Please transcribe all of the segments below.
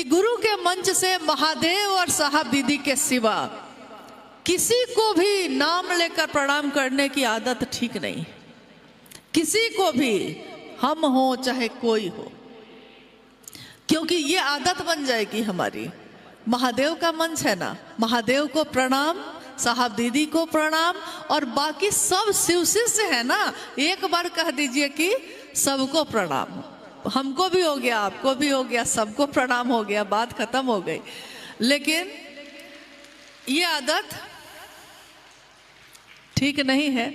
कि गुरु के मंच से महादेव और साहब दीदी के सिवा किसी को भी नाम लेकर प्रणाम करने की आदत ठीक नहीं। किसी को भी, हम हो चाहे कोई हो, क्योंकि ये आदत बन जाएगी हमारी। महादेव का मंच है ना, महादेव को प्रणाम, साहब दीदी को प्रणाम, और बाकी सब शिव शिष्य है ना, एक बार कह दीजिए कि सबको प्रणाम। हमको भी हो गया, आपको भी हो गया, सबको प्रणाम हो गया, बात खत्म हो गई। लेकिन ये आदत ठीक नहीं है।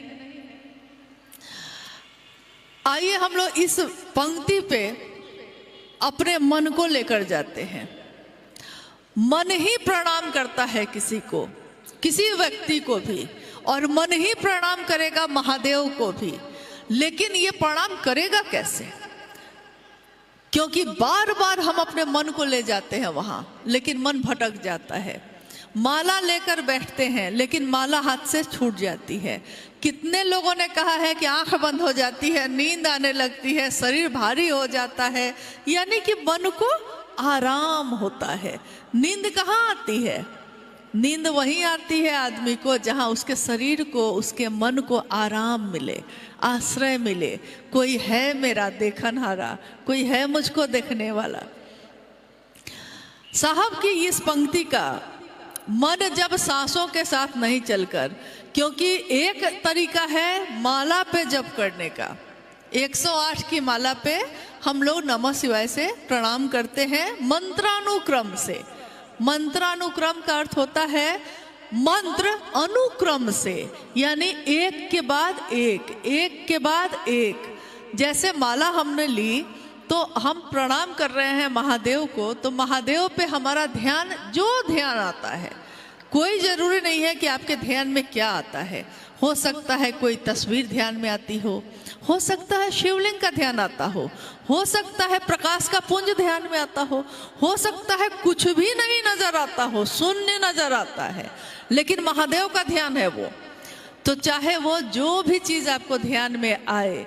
आइए हम लोग इस पंक्ति पे अपने मन को लेकर जाते हैं। मन ही प्रणाम करता है किसी को, किसी व्यक्ति को भी, और मन ही प्रणाम करेगा महादेव को भी। लेकिन ये प्रणाम करेगा कैसे? क्योंकि बार बार हम अपने मन को ले जाते हैं वहां, लेकिन मन भटक जाता है। माला लेकर बैठते हैं, लेकिन माला हाथ से छूट जाती है। कितने लोगों ने कहा है कि आंख बंद हो जाती है, नींद आने लगती है, शरीर भारी हो जाता है, यानी कि मन को आराम होता है। नींद कहाँ आती है? नींद वहीं आती है आदमी को जहाँ उसके शरीर को, उसके मन को आराम मिले, आश्रय मिले। कोई है मेरा देखनहारा, कोई है मुझको देखने वाला। साहब की इस पंक्ति का मन जब सांसों के साथ नहीं चलकर, क्योंकि एक तरीका है माला पे जप करने का। 108 की माला पे हम लोग नमः शिवाय से प्रणाम करते हैं मंत्रानुक्रम से। मंत्रानुक्रम का अर्थ होता है मंत्र अनुक्रम से, यानी एक के बाद एक, एक के बाद एक। जैसे माला हमने ली तो हम प्रणाम कर रहे हैं महादेव को, तो महादेव पे हमारा ध्यान, जो ध्यान आता है, कोई जरूरी नहीं है कि आपके ध्यान में क्या आता है। हो सकता है कोई तस्वीर ध्यान में आती हो सकता है शिवलिंग का ध्यान आता हो सकता है प्रकाश का पुंज ध्यान में आता हो सकता है कुछ भी नहीं नजर आता हो, शून्य नजर आता है, लेकिन महादेव का ध्यान है वो। तो चाहे वो जो भी चीज आपको ध्यान में आए,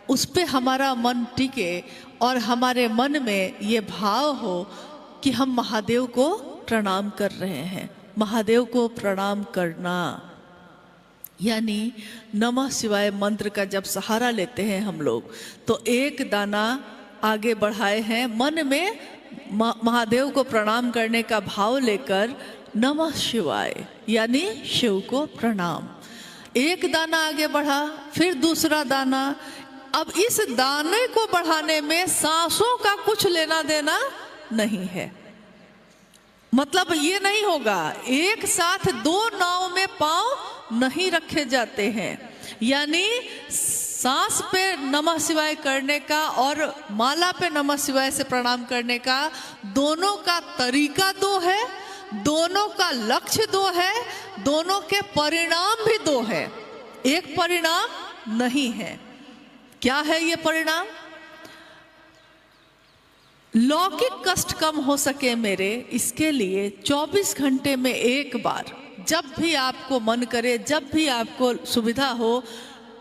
उस पे हमारा मन टिके और हमारे मन में ये भाव हो कि हम महादेव को प्रणाम कर रहे हैं। महादेव को प्रणाम करना यानी नमः शिवाय मंत्र का जब सहारा लेते हैं हम लोग, तो एक दाना आगे बढ़ाए हैं मन में, महादेव को प्रणाम करने का भाव लेकर नमः शिवाय यानी शिव को प्रणाम। एक दाना आगे बढ़ा, फिर दूसरा दाना। अब इस दाने को बढ़ाने में सांसों का कुछ लेना देना नहीं है। मतलब ये नहीं होगा, एक साथ दो नाव में पांव नहीं रखे जाते हैं। यानी सांस पे नमः शिवाय करने का और माला पे नमः शिवाय से प्रणाम करने का, दोनों का तरीका दो है, दोनों का लक्ष्य दो है, दोनों के परिणाम भी दो है, एक परिणाम नहीं है। क्या है ये परिणाम? लौकिक कष्ट कम हो सके मेरे, इसके लिए 24 घंटे में एक बार, जब भी आपको मन करे, जब भी आपको सुविधा हो,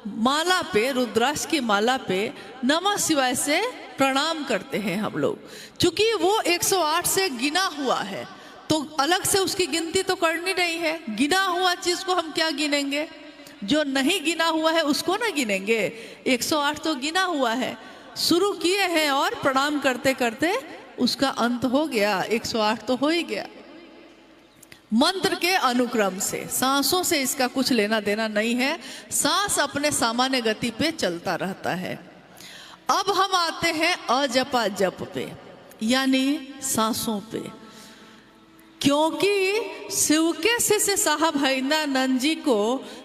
माला पे, रुद्राक्ष की माला पे नमः शिवाय से प्रणाम करते हैं हम लोग। चूंकि वो 108 से गिना हुआ है, तो अलग से उसकी गिनती तो करनी नहीं है। गिना हुआ चीज को हम क्या गिनेंगे? जो नहीं गिना हुआ है उसको ना गिनेंगे। 108 तो गिना हुआ है, शुरू किए हैं और प्रणाम करते करते उसका अंत हो गया, 108 तो हो ही गया। मंत्र के अनुक्रम से, सांसों से इसका कुछ लेना देना नहीं है। सांस अपने सामान्य गति पे चलता रहता है। अब हम आते हैं अजपा जप पे, यानी सांसों पे। क्योंकि शिव के शिष्य साहब हरिंद्रानंद जी को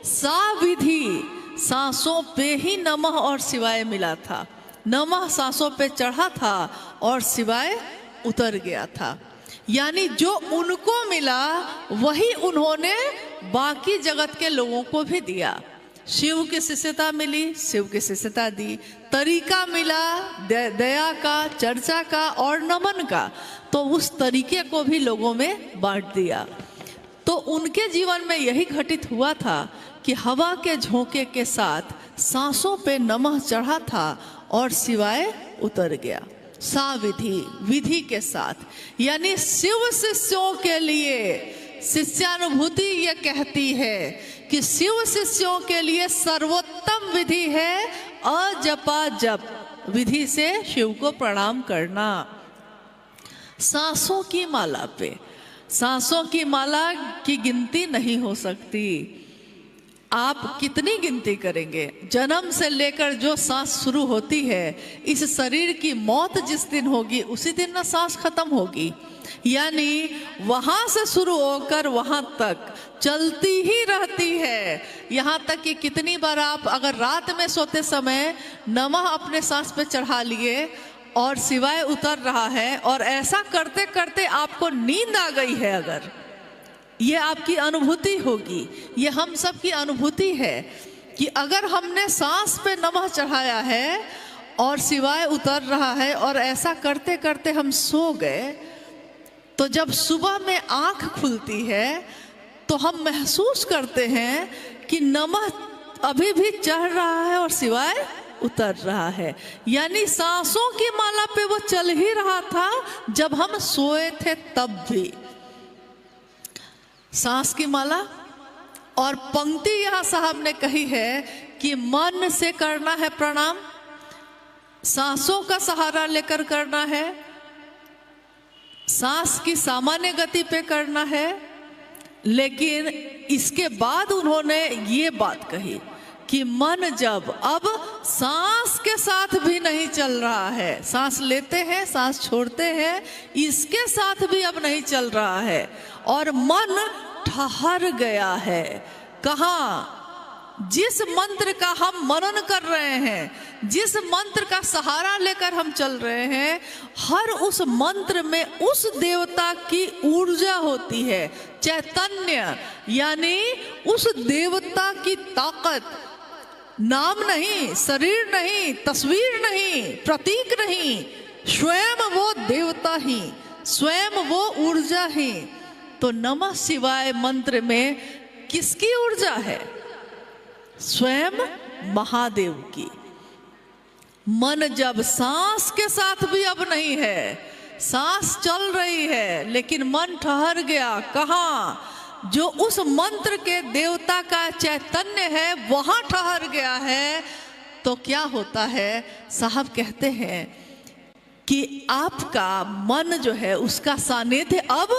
साविधि सांसों पे ही नमः और शिवाय मिला था। नमः सांसों पे चढ़ा था और शिवाय उतर गया था। यानी जो उनको मिला वही उन्होंने बाकी जगत के लोगों को भी दिया। शिव की शिष्यता मिली, शिव की शिष्यता दी। तरीका मिला दया का, चर्चा का और नमन का, तो उस तरीके को भी लोगों में बांट दिया। तो उनके जीवन में यही घटित हुआ था कि हवा के झोंके के साथ सांसों पे नमः चढ़ा था और शिवाय उतर गया। साविधि, विधि के साथ, यानी शिव शिष्यों के लिए शिष्यानुभूति ये कहती है कि शिव शिष्यों के लिए सर्वोत्तम विधि है अजपा जप, विधि से शिव को प्रणाम करना। सांसों की माला पे, सांसों की माला की गिनती नहीं हो सकती। आप कितनी गिनती करेंगे? जन्म से लेकर जो सांस शुरू होती है, इस शरीर की मौत जिस दिन होगी उसी दिन ना सांस खत्म होगी। यानी वहां से शुरू होकर वहां तक चलती ही रहती है। यहाँ तक कि कितनी बार आप अगर रात में सोते समय नमः अपने सांस पे चढ़ा लिए और शिवाय उतर रहा है, और ऐसा करते करते आपको नींद आ गई है, अगर ये आपकी अनुभूति होगी, ये हम सब की अनुभूति है कि अगर हमने सांस पे नमः चढ़ाया है और शिवाय उतर रहा है और ऐसा करते करते हम सो गए, तो जब सुबह में आंख खुलती है तो हम महसूस करते हैं कि नमः अभी भी चढ़ रहा है और शिवाय उतर रहा है। यानी सांसों की माला पे वो चल ही रहा था जब हम सोए थे तब भी। सांस की माला। और पंक्ति यहां साहब ने कही है कि मन से करना है प्रणाम, सांसों का सहारा लेकर करना है, सांस की सामान्य गति पे करना है। लेकिन इसके बाद उन्होंने ये बात कही कि मन जब अब सांस के साथ भी नहीं चल रहा है, सांस लेते हैं सांस छोड़ते हैं, इसके साथ भी अब नहीं चल रहा है और मन ठहर गया है। कहाँ? जिस मंत्र का हम मनन कर रहे हैं, जिस मंत्र का सहारा लेकर हम चल रहे हैं, हर उस मंत्र में उस देवता की ऊर्जा होती है, चैतन्य, यानी उस देवता की ताकत। नाम नहीं, शरीर नहीं, तस्वीर नहीं, प्रतीक नहीं, स्वयं वो देवता ही, स्वयं वो ऊर्जा ही। तो नमः शिवाय मंत्र में किसकी ऊर्जा है? स्वयं महादेव की। मन जब सांस के साथ भी अब नहीं है, सांस चल रही है लेकिन मन ठहर गया, कहाँ? जो उस मंत्र के देवता का चैतन्य है वहां ठहर गया है, तो क्या होता है? साहब कहते हैं कि आपका मन जो है उसका सानिध्य अब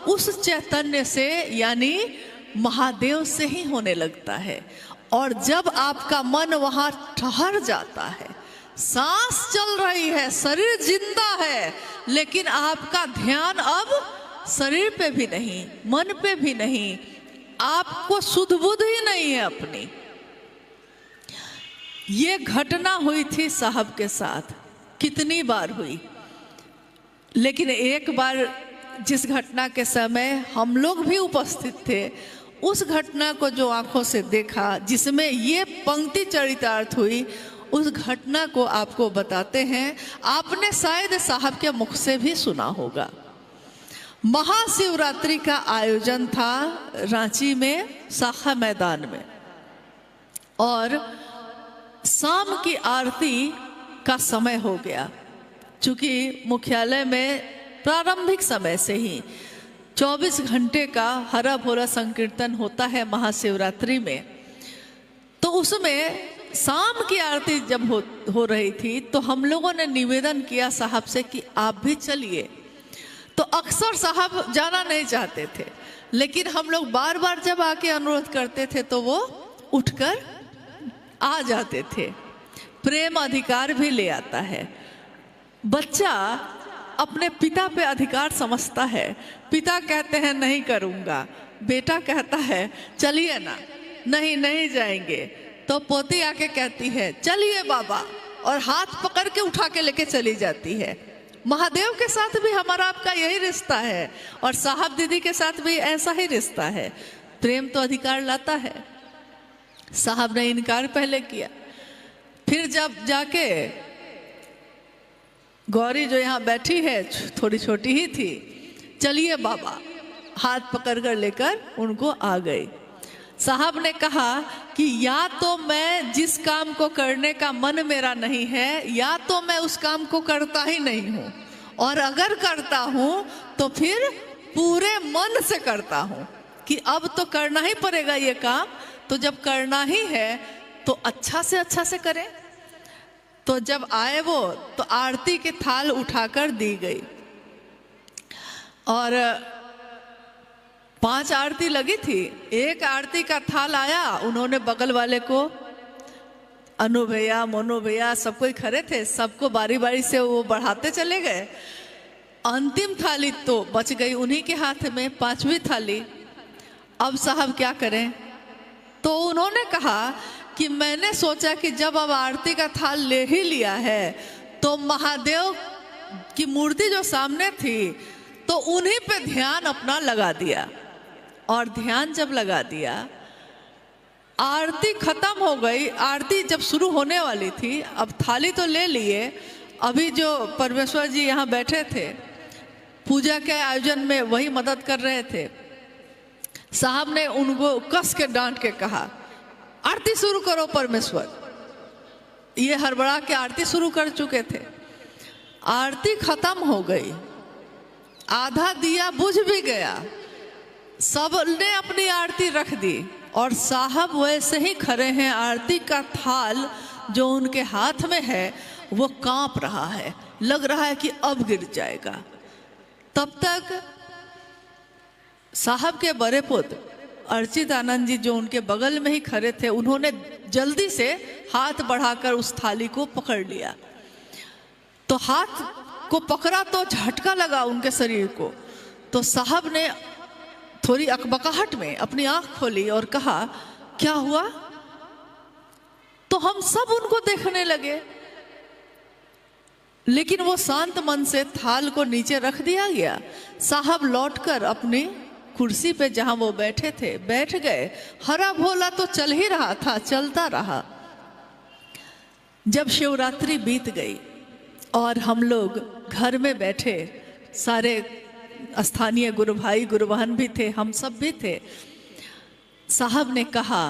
उस चैतन्य से, यानी महादेव से ही होने लगता है। और जब आपका मन वहां ठहर जाता है, सांस चल रही है, शरीर जिंदा है, लेकिन आपका ध्यान अब शरीर पे भी नहीं, मन पे भी नहीं, आपको सुध बुध ही नहीं है अपनी। ये घटना हुई थी साहब के साथ, कितनी बार हुई, लेकिन एक बार जिस घटना के समय हम लोग भी उपस्थित थे, उस घटना को जो आंखों से देखा, जिसमें ये पंक्ति चरितार्थ हुई, उस घटना को आपको बताते हैं। आपने शायद साहब के मुख से भी सुना होगा। महाशिवरात्रि का आयोजन था रांची में शाखा मैदान में, और शाम की आरती का समय हो गया। चूंकि मुख्यालय में प्रारंभिक समय से ही 24 घंटे का हरा भोरा संकीर्तन होता है महाशिवरात्रि में, तो उसमें शाम की आरती जब हो रही थी तो हम लोगों ने निवेदन किया साहब से कि आप भी चलिए। तो अक्सर साहब जाना नहीं चाहते थे, लेकिन हम लोग बार बार जब आके अनुरोध करते थे तो वो उठकर आ जाते थे। प्रेम अधिकार भी ले आता है। बच्चा अपने पिता पे अधिकार समझता है। पिता कहते हैं नहीं करूँगा, बेटा कहता है चलिए ना, नहीं नहीं जाएंगे, तो पोती आके कहती है चलिए बाबा, और हाथ पकड़ के उठा के लेके चली जाती है। महादेव के साथ भी हमारा आपका यही रिश्ता है, और साहब दीदी के साथ भी ऐसा ही रिश्ता है। प्रेम तो अधिकार लाता है। साहब ने इनकार पहले किया, फिर जब जाके गौरी जो यहाँ बैठी है थोड़ी छोटी ही थी, चलिए बाबा, हाथ पकड़ कर लेकर उनको आ गई। साहब ने कहा कि या तो मैं जिस काम को करने का मन मेरा नहीं है, या तो मैं उस काम को करता ही नहीं हूँ, और अगर करता हूँ तो फिर पूरे मन से करता हूँ कि अब तो करना ही पड़ेगा ये काम, तो जब करना ही है तो अच्छा से करें। तो जब आए वो, तो आरती के थाल उठाकर दी गई और 5 आरती लगी थी। एक आरती का थाल आया, उन्होंने बगल वाले को, अनु भैया, मोनू भैया, सब कोई खड़े थे, सबको बारी बारी से वो बढ़ाते चले गए। अंतिम थाली तो बच गई उन्हीं के हाथ में, 5वीं थाली। अब साहब क्या करें? तो उन्होंने कहा कि मैंने सोचा कि जब अब आरती का थाल ले ही लिया है तो महादेव की मूर्ति जो सामने थी तो उन्हीं पे ध्यान अपना लगा दिया। और ध्यान जब लगा दिया, आरती खत्म हो गई। आरती जब शुरू होने वाली थी, अब थाली तो ले लिए, अभी जो परमेश्वर जी यहाँ बैठे थे पूजा के आयोजन में, वही मदद कर रहे थे। साहब ने उनको कस के डांट के कहा, आरती शुरू करो परमेश्वर। ये हड़बड़ा के आरती शुरू कर चुके थे। आरती खत्म हो गई, आधा दिया बुझ भी गया, सब ने अपनी आरती रख दी और साहब वैसे ही खड़े हैं। आरती का थाल जो उनके हाथ में है वो कांप रहा है, लग रहा है कि अब गिर जाएगा। तब तक साहब के बड़े पुत्र अर्चित आनंद जी जो उनके बगल में ही खड़े थे, उन्होंने जल्दी से हाथ बढ़ाकर उस थाली को पकड़ लिया। तो हाथ को पकड़ा तो झटका लगा उनके शरीर को। तो साहब ने थोड़ी अकबकाहट में अपनी आंख खोली और कहा, क्या हुआ? तो हम सब उनको देखने लगे, लेकिन वो शांत मन से थाल को नीचे रख दिया गया। साहब लौटकर अपनी कुर्सी पे जहां वो बैठे थे बैठ गए। हरा भोला तो चल ही रहा था, चलता रहा। जब शिवरात्रि बीत गई और हम लोग घर में बैठे, सारे स्थानीय गुरु भाई गुरु बहन भी थे, हम सब भी थे। साहब ने कहा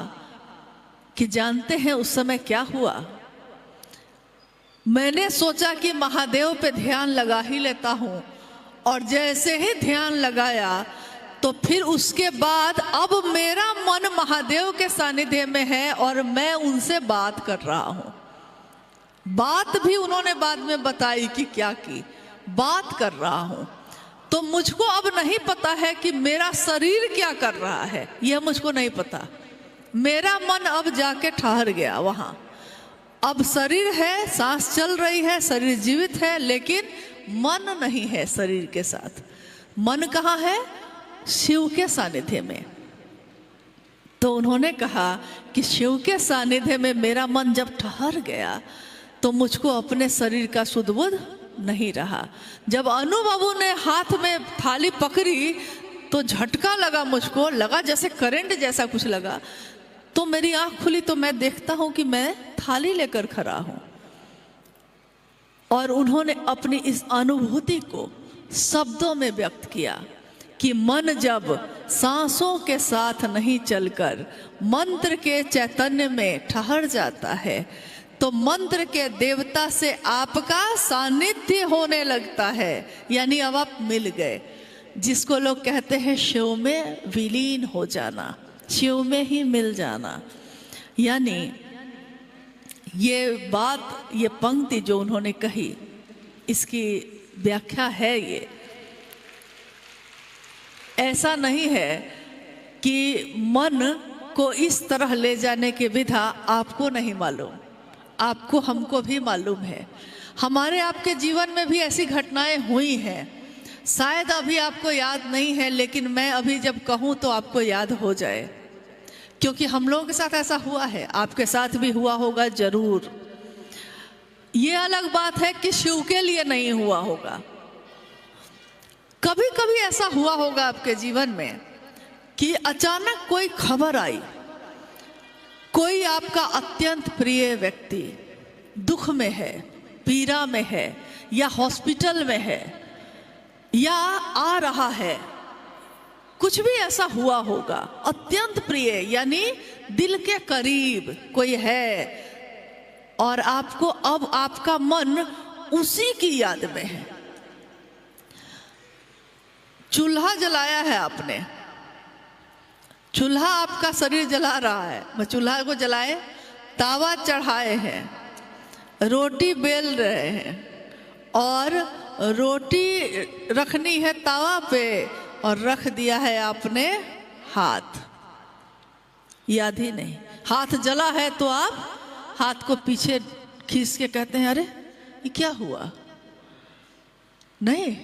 कि जानते हैं उस समय क्या हुआ? मैंने सोचा कि महादेव पे ध्यान लगा ही लेता हूं, और जैसे ही ध्यान लगाया तो फिर उसके बाद अब मेरा मन महादेव के सानिध्य में है और मैं उनसे बात कर रहा हूं। बात भी उन्होंने बाद में बताई कि क्या की, बात कर रहा हूं। तो मुझको अब नहीं पता है कि मेरा शरीर क्या कर रहा है, यह मुझको नहीं पता। मेरा मन अब जाके ठहर गया वहां। अब शरीर है, सांस चल रही है, शरीर जीवित है, लेकिन मन नहीं है शरीर के साथ। मन कहाँ है? शिव के सानिध्य में। तो उन्होंने कहा कि शिव के सानिध्य में मेरा मन जब ठहर गया तो मुझको अपने शरीर का सुध-बुध नहीं रहा। जब अनु बाबू ने हाथ में थाली पकड़ी तो झटका लगा, मुझको लगा जैसे करंट जैसा कुछ लगा। तो मेरी आंख खुली तो मैं देखता हूं कि मैं थाली लेकर खड़ा हूं। और उन्होंने अपनी इस अनुभूति को शब्दों में व्यक्त किया कि मन जब सांसों के साथ नहीं चलकर मंत्र के चैतन्य में ठहर जाता है तो मंत्र के देवता से आपका सानिध्य होने लगता है। यानी अब आप मिल गए, जिसको लोग कहते हैं शिव में विलीन हो जाना, शिव में ही मिल जाना। यानी ये बात, ये पंक्ति जो उन्होंने कही, इसकी व्याख्या है ये। ऐसा नहीं है कि मन को इस तरह ले जाने की विधा आपको नहीं मालूम, आपको हमको भी मालूम है। हमारे आपके जीवन में भी ऐसी घटनाएं हुई हैं, शायद अभी आपको याद नहीं है, लेकिन मैं अभी जब कहूँ तो आपको याद हो जाए, क्योंकि हम लोगों के साथ ऐसा हुआ है, आपके साथ भी हुआ होगा जरूर। ये अलग बात है कि शिव के लिए नहीं हुआ होगा। कभी कभी ऐसा हुआ होगा आपके जीवन में कि अचानक कोई खबर आई, कोई आपका अत्यंत प्रिय व्यक्ति दुख में है, पीड़ा में है, या हॉस्पिटल में है, या आ रहा है, कुछ भी ऐसा हुआ होगा, अत्यंत प्रिय यानी दिल के करीब कोई है और आपको अब आपका मन उसी की याद में है। चूल्हा जलाया है आपने, चूल्हा आपका शरीर जला रहा है, वह चूल्हा को जलाए, तावा चढ़ाए हैं, रोटी बेल रहे हैं और रोटी रखनी है तावा पे और रख दिया है आपने हाथ, याद ही नहीं। हाथ जला है तो आप हाथ को पीछे खींच के कहते हैं अरे ये क्या हुआ, नहीं।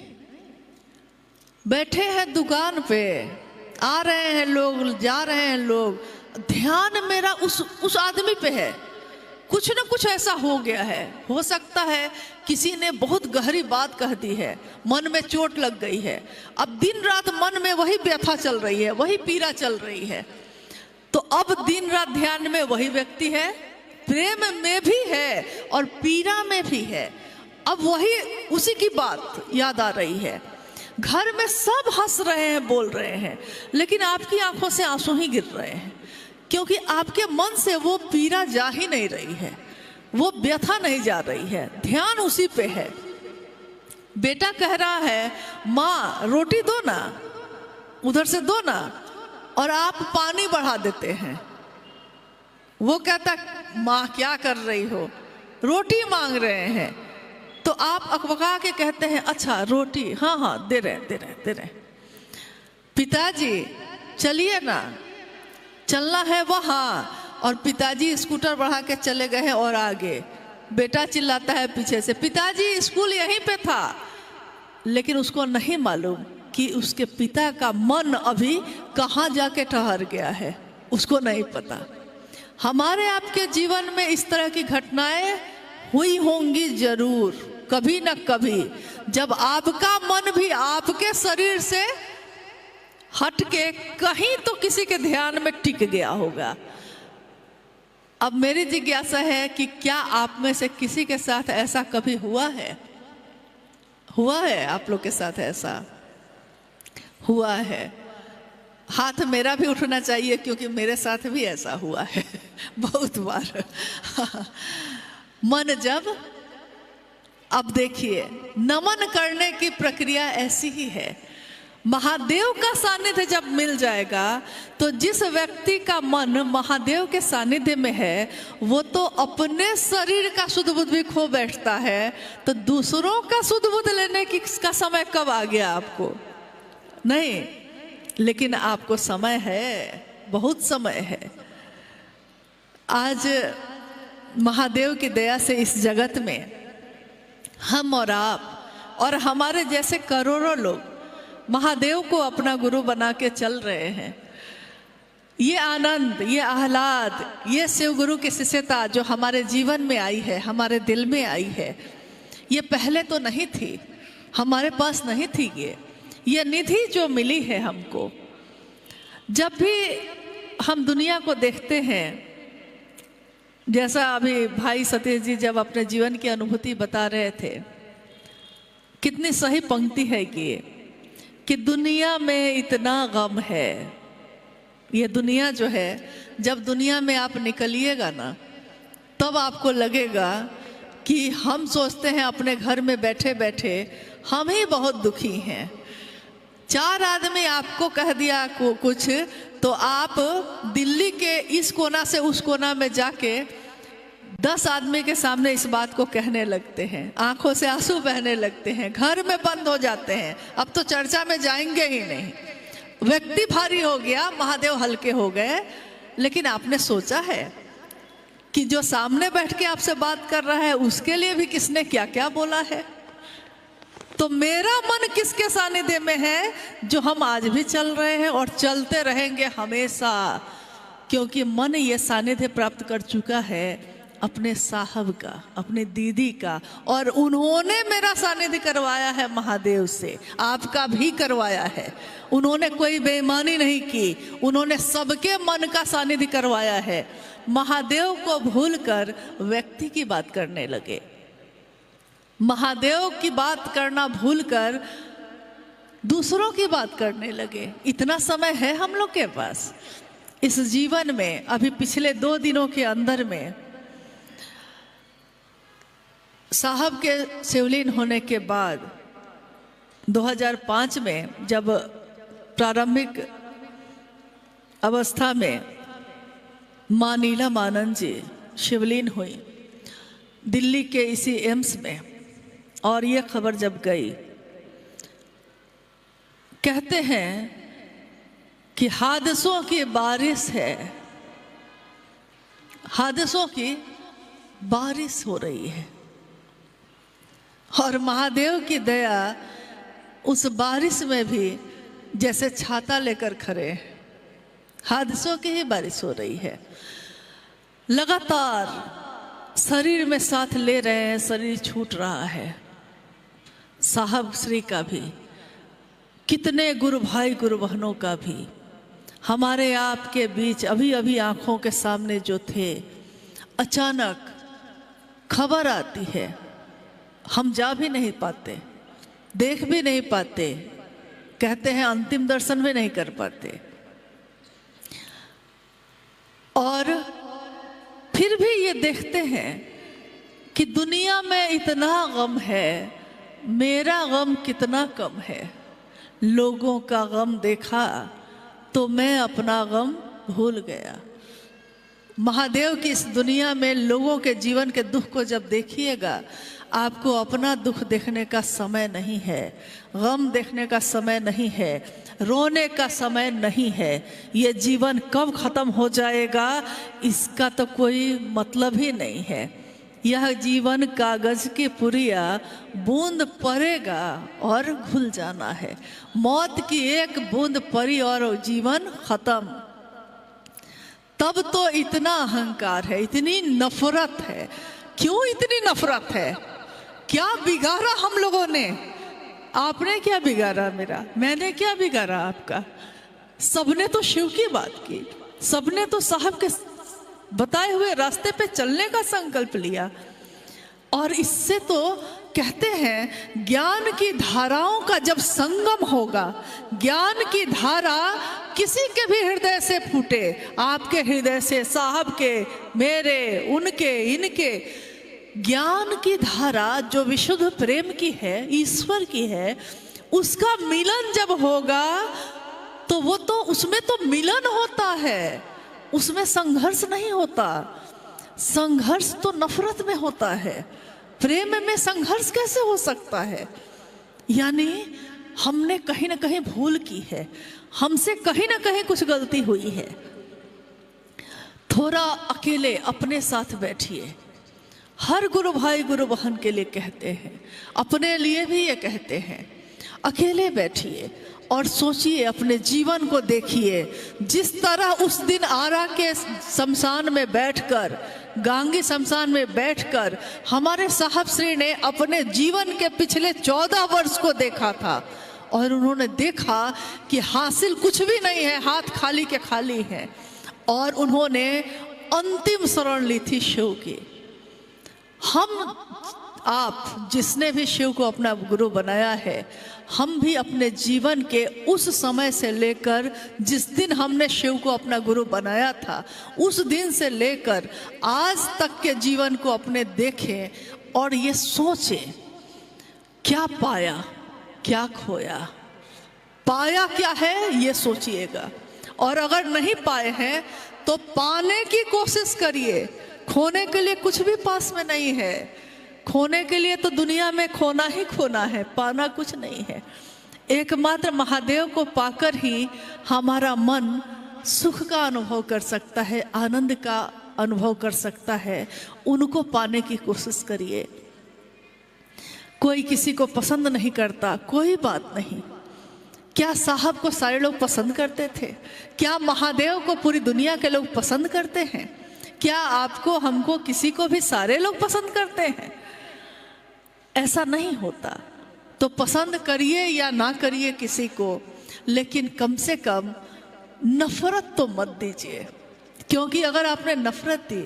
बैठे हैं दुकान पे, आ रहे हैं लोग, जा रहे हैं लोग, ध्यान मेरा उस आदमी पे है, कुछ ना कुछ ऐसा हो गया है। हो सकता है किसी ने बहुत गहरी बात कह दी है, मन में चोट लग गई है, अब दिन रात मन में वही व्यथा चल रही है, वही पीड़ा चल रही है, तो अब दिन रात ध्यान में वही व्यक्ति है, प्रेम में भी है और पीड़ा में भी है, अब वही उसी की बात याद आ रही है। घर में सब हंस रहे हैं, बोल रहे हैं, लेकिन आपकी आंखों से आंसू ही गिर रहे हैं, क्योंकि आपके मन से वो पीड़ा जा ही नहीं रही है, वो व्यथा नहीं जा रही है, ध्यान उसी पे है। बेटा कह रहा है माँ रोटी दो ना, उधर से दो ना, और आप पानी बढ़ा देते हैं। वो कहता माँ क्या कर रही हो, रोटी मांग रहे हैं, तो आप अकबका के कहते हैं अच्छा रोटी, हाँ हाँ दे रहे। पिताजी चलिए ना, चलना है वहाँ, और पिताजी स्कूटर बढ़ा के चले गए हैं और आगे बेटा चिल्लाता है पीछे से पिताजी स्कूल यहीं पे था, लेकिन उसको नहीं मालूम कि उसके पिता का मन अभी कहाँ जाके ठहर गया है, उसको नहीं पता। हमारे आपके जीवन में इस तरह की घटनाएं हुई होंगी जरूर, कभी न कभी, जब आपका मन भी आपके शरीर से हट के कहीं तो किसी के ध्यान में टिक गया होगा। अब मेरी जिज्ञासा है कि क्या आप में से किसी के साथ ऐसा कभी हुआ है? हुआ है आप लोग के साथ ऐसा? हुआ है? हाथ मेरा भी उठना चाहिए क्योंकि मेरे साथ भी ऐसा हुआ है बहुत बार। मन जब, अब देखिए नमन करने की प्रक्रिया ऐसी ही है। महादेव का सानिध्य जब मिल जाएगा तो जिस व्यक्ति का मन महादेव के सानिध्य में है वो तो अपने शरीर का शुद्ध बुद्ध भी खो बैठता है, तो दूसरों का शुद्ध बुद्ध लेने की का समय कब आ गया आपको? नहीं, लेकिन आपको समय है, बहुत समय है। आज महादेव की दया से इस जगत में हम और आप और हमारे जैसे करोड़ों लोग महादेव को अपना गुरु बना के चल रहे हैं। ये आनंद, ये आह्लाद, ये शिव गुरु की शिष्यता जो हमारे जीवन में आई है, हमारे दिल में आई है, ये पहले तो नहीं थी, हमारे पास नहीं थी। ये निधि जो मिली है हमको, जब भी हम दुनिया को देखते हैं, जैसा अभी भाई सतीश जी जब अपने जीवन की अनुभूति बता रहे थे, कितनी सही पंक्ति है कि दुनिया में इतना गम है। ये दुनिया जो है, जब दुनिया में आप निकलिएगा ना, तब आपको लगेगा कि हम सोचते हैं अपने घर में बैठे बैठे हम ही बहुत दुखी हैं। चार आदमी आपको कह दिया कुछ तो आप दिल्ली के इस कोना से उस कोना में जाके 10 आदमी के सामने इस बात को कहने लगते हैं, आंखों से आंसू बहने लगते हैं, घर में बंद हो जाते हैं, अब तो चर्चा में जाएंगे ही नहीं। व्यक्ति भारी हो गया, महादेव हल्के हो गए। लेकिन आपने सोचा है कि जो सामने बैठ के आपसे बात कर रहा है उसके लिए भी किसने क्या क्या बोला है? तो मेरा मन किसके सानिध्य में है? जो हम आज भी चल रहे हैं और चलते रहेंगे हमेशा, क्योंकि मन ये सानिध्य प्राप्त कर चुका है अपने साहब का, अपने दीदी का, और उन्होंने मेरा सानिध्य करवाया है महादेव से, आपका भी करवाया है। उन्होंने कोई बेईमानी नहीं की, उन्होंने सबके मन का सानिध्य करवाया है। महादेव को भूलकर व्यक्ति की बात करने लगे, महादेव की बात करना भूलकर दूसरों की बात करने लगे। इतना समय है हम लोग के पास इस जीवन में। अभी पिछले 2 दिनों के अंदर में साहब के शिवलीन होने के बाद 2005 में जब प्रारंभिक अवस्था में माँ नीलमानंद जी शिवलीन हुई दिल्ली के इसी एम्स में, और ये खबर जब गई, कहते हैं कि हादसों की बारिश है, हादसों की बारिश हो रही है, और महादेव की दया उस बारिश में भी जैसे छाता लेकर खड़े हैं। हादसों की ही बारिश हो रही है। लगातार शरीर में साथ ले रहे हैं, शरीर छूट रहा है। साहब श्री का भी, कितने गुरु भाई गुरु बहनों का भी हमारे आपके बीच अभी अभी आंखों के सामने जो थे, अचानक खबर आती है, हम जा भी नहीं पाते, देख भी नहीं पाते, कहते हैं अंतिम दर्शन भी नहीं कर पाते। और फिर भी ये देखते हैं कि दुनिया में इतना गम है, मेरा गम कितना कम है। लोगों का गम देखा तो मैं अपना गम भूल गया। महादेव की इस दुनिया में लोगों के जीवन के दुख को जब देखिएगा, आपको अपना दुख देखने का समय नहीं है, गम देखने का समय नहीं है, रोने का समय नहीं है। ये जीवन कब खत्म हो जाएगा इसका तो कोई मतलब ही नहीं है। यह जीवन कागज की पुरिया, बूंद पड़ेगा और घुल जाना है। मौत की एक बूंद पड़ी और जीवन खत्म। तब तो इतना अहंकार है, इतनी नफरत है। क्यों इतनी नफरत है? क्या बिगाड़ा हम लोगों ने? आपने क्या बिगाड़ा मेरा? मैंने क्या बिगाड़ा आपका? सबने तो शिव की बात की, सबने तो साहब के बताए हुए रास्ते पे चलने का संकल्प लिया। और इससे तो कहते हैं ज्ञान की धाराओं का जब संगम होगा, ज्ञान की धारा किसी के भी हृदय से फूटे, आपके हृदय से, साहब के, मेरे, उनके, इनके, ज्ञान की धारा जो विशुद्ध प्रेम की है, ईश्वर की है, उसका मिलन जब होगा तो वो तो उसमें तो मिलन होता है, उसमें संघर्ष नहीं होता। संघर्ष तो नफरत में होता है, प्रेम में संघर्ष कैसे हो सकता है? यानी हमने कहीं ना कहीं भूल की है, हमसे कहीं ना कहीं कुछ गलती हुई है। थोड़ा अकेले अपने साथ बैठिए। हर गुरु भाई गुरु बहन के लिए कहते हैं, अपने लिए भी ये कहते हैं, अकेले बैठिए और सोचिए, अपने जीवन को देखिए। जिस तरह उस दिन आरा के शमशान में बैठकर, गांगी शमशान में बैठकर हमारे साहब श्री ने अपने जीवन के पिछले 14 वर्ष को देखा था, और उन्होंने देखा कि हासिल कुछ भी नहीं है, हाथ खाली के खाली हैं, और उन्होंने अंतिम शरण ली थी शिव की। हम आप जिसने भी शिव को अपना गुरु बनाया है, हम भी अपने जीवन के उस समय से लेकर जिस दिन हमने शिव को अपना गुरु बनाया था, उस दिन से लेकर आज तक के जीवन को अपने देखें और ये सोचें, क्या पाया, क्या खोया, पाया क्या है ये सोचिएगा। और अगर नहीं पाए हैं तो पाने की कोशिश करिए। खोने के लिए कुछ भी पास में नहीं है। खोने के लिए तो दुनिया में खोना ही खोना है, पाना कुछ नहीं है। एकमात्र महादेव को पाकर ही हमारा मन सुख का अनुभव कर सकता है, आनंद का अनुभव कर सकता है। उनको पाने की कोशिश करिए। कोई किसी को पसंद नहीं करता, कोई बात नहीं। क्या साहब को सारे लोग पसंद करते थे? क्या महादेव को पूरी दुनिया के लोग पसंद करते हैं? क्या आपको, हमको, किसी को भी सारे लोग पसंद करते हैं? ऐसा नहीं होता। तो पसंद करिए या ना करिए किसी को, लेकिन कम से कम नफरत तो मत दीजिए। क्योंकि अगर आपने नफरत दी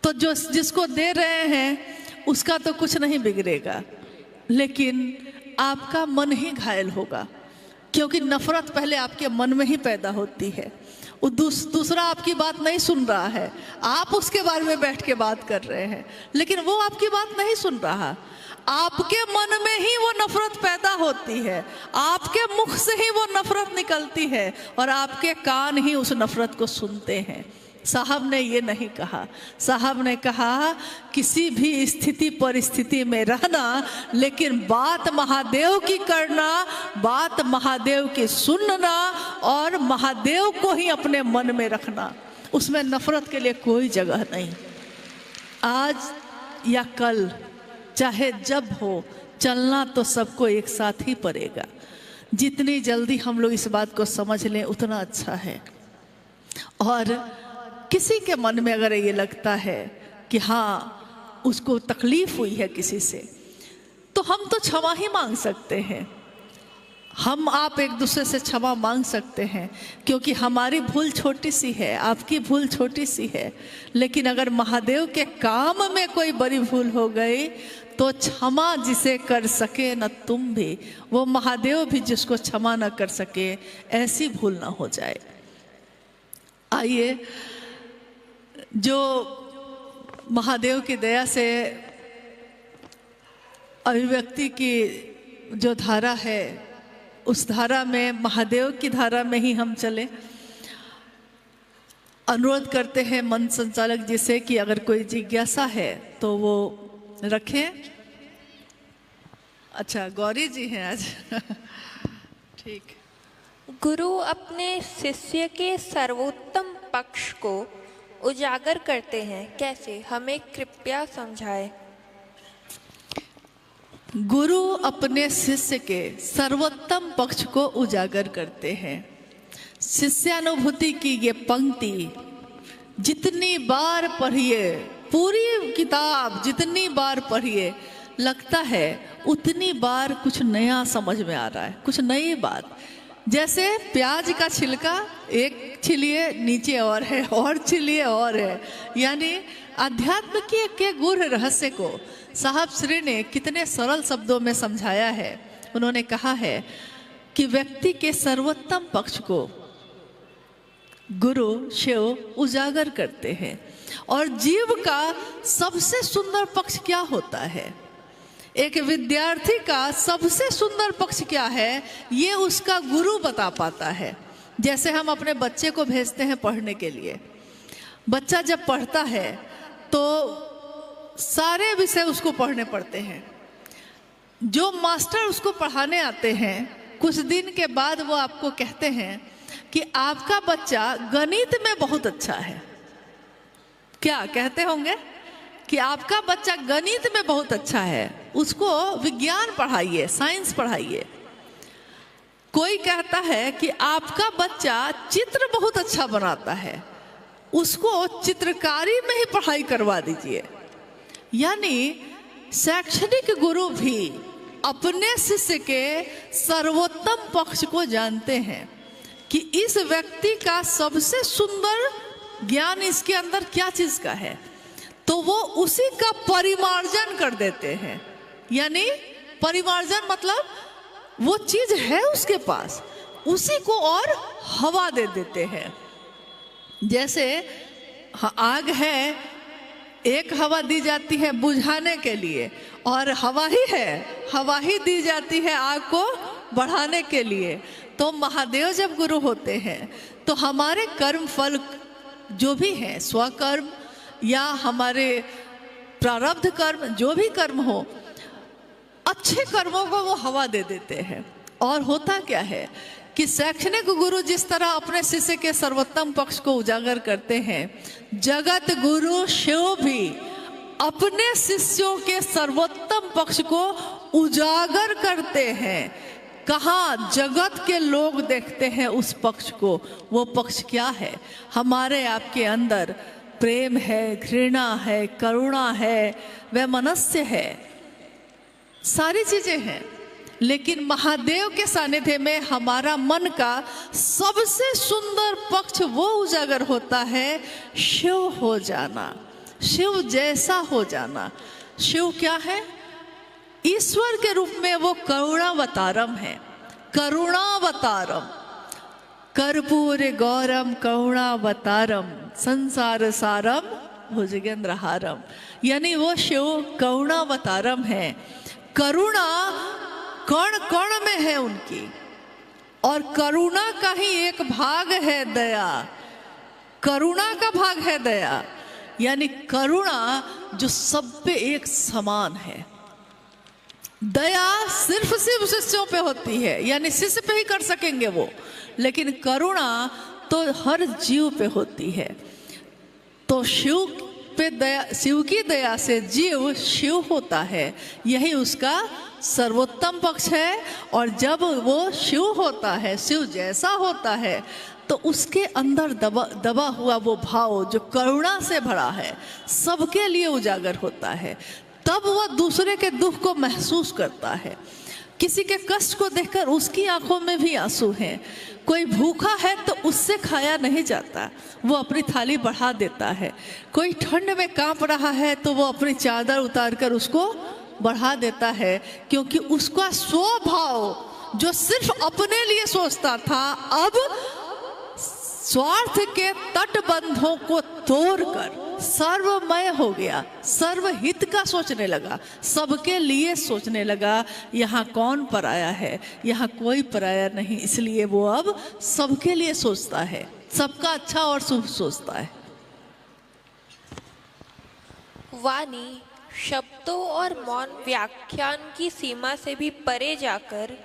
तो जो जिसको दे रहे हैं उसका तो कुछ नहीं बिगड़ेगा, लेकिन आपका मन ही घायल होगा, क्योंकि नफरत पहले आपके मन में ही पैदा होती है। वो दूसरा आपकी बात नहीं सुन रहा है, आप उसके बारे में बैठ के बात कर रहे हैं, लेकिन वो आपकी बात नहीं सुन रहा। आपके मन में ही वो नफरत पैदा होती है, आपके मुख से ही वो नफरत निकलती है, और आपके कान ही उस नफरत को सुनते हैं। साहब ने ये नहीं कहा, साहब ने कहा किसी भी स्थिति परिस्थिति में रहना, लेकिन बात महादेव की करना, बात महादेव की सुनना, और महादेव को ही अपने मन में रखना। उसमें नफरत के लिए कोई जगह नहीं। आज या कल, चाहे जब हो, चलना तो सबको एक साथ ही पड़ेगा। जितनी जल्दी हम लोग इस बात को समझ लें उतना अच्छा है। और किसी के मन में अगर ये लगता है कि हाँ उसको तकलीफ हुई है किसी से, तो हम तो क्षमा ही मांग सकते हैं। हम आप एक दूसरे से क्षमा मांग सकते हैं, क्योंकि हमारी भूल छोटी सी है, आपकी भूल छोटी सी है। लेकिन अगर महादेव के काम में कोई बड़ी भूल हो गई तो क्षमा जिसे कर सके न तुम भी, वो महादेव भी जिसको क्षमा न कर सके, ऐसी भूल ना हो जाए। आइए, जो महादेव की दया से अभिव्यक्ति की जो धारा है, उस धारा में, महादेव की धारा में ही हम चले। अनुरोध करते हैं मन संचालक जी से कि अगर कोई जिज्ञासा है तो वो रखें। अच्छा, गौरी जी हैं आज। ठीक। गुरु अपने शिष्य के सर्वोत्तम पक्ष को उजागर करते हैं, कैसे? हमें कृपया समझाएं। गुरु अपने शिष्य के सर्वोत्तम पक्ष को उजागर करते हैं। शिष्यानुभूति की ये पंक्ति जितनी बार पढ़िए, पूरी किताब जितनी बार पढ़िए, लगता है उतनी बार कुछ नया समझ में आ रहा है, कुछ नई बात। जैसे प्याज का छिलका एक छिलिए नीचे और है, और छिलिए और है। यानी अध्यात्म के गूढ़ रहस्य को साहब श्री ने कितने सरल शब्दों में समझाया है। उन्होंने कहा है कि व्यक्ति के सर्वोत्तम पक्ष को गुरु शिव उजागर करते हैं। और जीव का सबसे सुंदर पक्ष क्या होता है, एक विद्यार्थी का सबसे सुंदर पक्ष क्या है, ये उसका गुरु बता पाता है। जैसे हम अपने बच्चे को भेजते हैं पढ़ने के लिए, बच्चा जब पढ़ता है तो सारे विषय उसको पढ़ने पड़ते हैं। जो मास्टर उसको पढ़ाने आते हैं, कुछ दिन के बाद वो आपको कहते हैं कि आपका बच्चा गणित में बहुत अच्छा है। क्या कहते होंगे कि आपका बच्चा गणित में बहुत अच्छा है, उसको विज्ञान पढ़ाइए, साइंस पढ़ाइए। कोई कहता है कि आपका बच्चा चित्र बहुत अच्छा बनाता है, उसको चित्रकारी में ही पढ़ाई करवा दीजिए। यानी शैक्षणिक गुरु भी अपने शिष्य के सर्वोत्तम पक्ष को जानते हैं कि इस व्यक्ति का सबसे सुंदर ज्ञान इसके अंदर क्या चीज का है, तो वो उसी का परिमार्जन कर देते हैं। यानी परिमार्जन मतलब वो चीज है उसके पास, उसी को और हवा दे देते हैं। जैसे आग है, एक हवा दी जाती है बुझाने के लिए, और हवा ही है, हवा ही दी जाती है आग को बढ़ाने के लिए। तो महादेव जब गुरु होते हैं तो हमारे कर्म फल जो भी है, स्वकर्म या हमारे प्रारब्ध कर्म, जो भी कर्म हो, अच्छे कर्मों को वो हवा दे देते हैं। और होता क्या है कि शैक्षणिक गुरु जिस तरह अपने शिष्य के सर्वोत्तम पक्ष को उजागर करते हैं, जगत गुरु शिव भी अपने शिष्यों के सर्वोत्तम पक्ष को उजागर करते हैं। कहाँ जगत के लोग देखते हैं उस पक्ष को। वो पक्ष क्या है? हमारे आपके अंदर प्रेम है, घृणा है, करुणा है, वैमनस्य है, सारी चीजें हैं। लेकिन महादेव के सानिध्य में हमारा मन का सबसे सुंदर पक्ष वो उजागर होता है, शिव हो जाना, शिव जैसा हो जाना। शिव क्या है? ईश्वर के रूप में वो करुणावतारम है। करुणावतारम, कर्पूर गौरम करुणावतारम संसार सारम भुजगेंद्रहारम, यानी वो शिव करुणावतारम है। करुणा कण कण में है उनकी, और करुणा का ही एक भाग है दया। करुणा का भाग है दया, यानी करुणा जो सब पे एक समान है। दया सिर्फ शिष्यों पे होती है, यानी शिष्य पे ही कर सकेंगे वो, लेकिन करुणा तो हर जीव पे होती है। तो शिव पे दया, शिव की दया से जीव शिव होता है, यही उसका सर्वोत्तम पक्ष है। और जब वो शिव होता है, शिव जैसा होता है, तो उसके अंदर दबा हुआ वो भाव जो करुणा से भरा है, सबके लिए उजागर होता है। तब वह दूसरे के दुख को महसूस करता है। किसी के कष्ट को देखकर उसकी आंखों में भी आंसू हैं। कोई भूखा है तो उससे खाया नहीं जाता, वो अपनी थाली बढ़ा देता है। कोई ठंड में कांप रहा है तो वो अपनी चादर उतारकर उसको बढ़ा देता है, क्योंकि उसका स्वभाव जो सिर्फ अपने लिए सोचता था, अब स्वार्थ के तटबंधों को तोड़कर सर्वमय हो गया, सर्वहित का सोचने लगा, सबके लिए सोचने लगा। यहाँ कौन पराया है? यहाँ कोई पराया नहीं, इसलिए वो अब सबके लिए सोचता है, सबका अच्छा और शुभ सोचता है। वाणी शब्दों और मौन व्याख्यान की सीमा से भी परे जाकर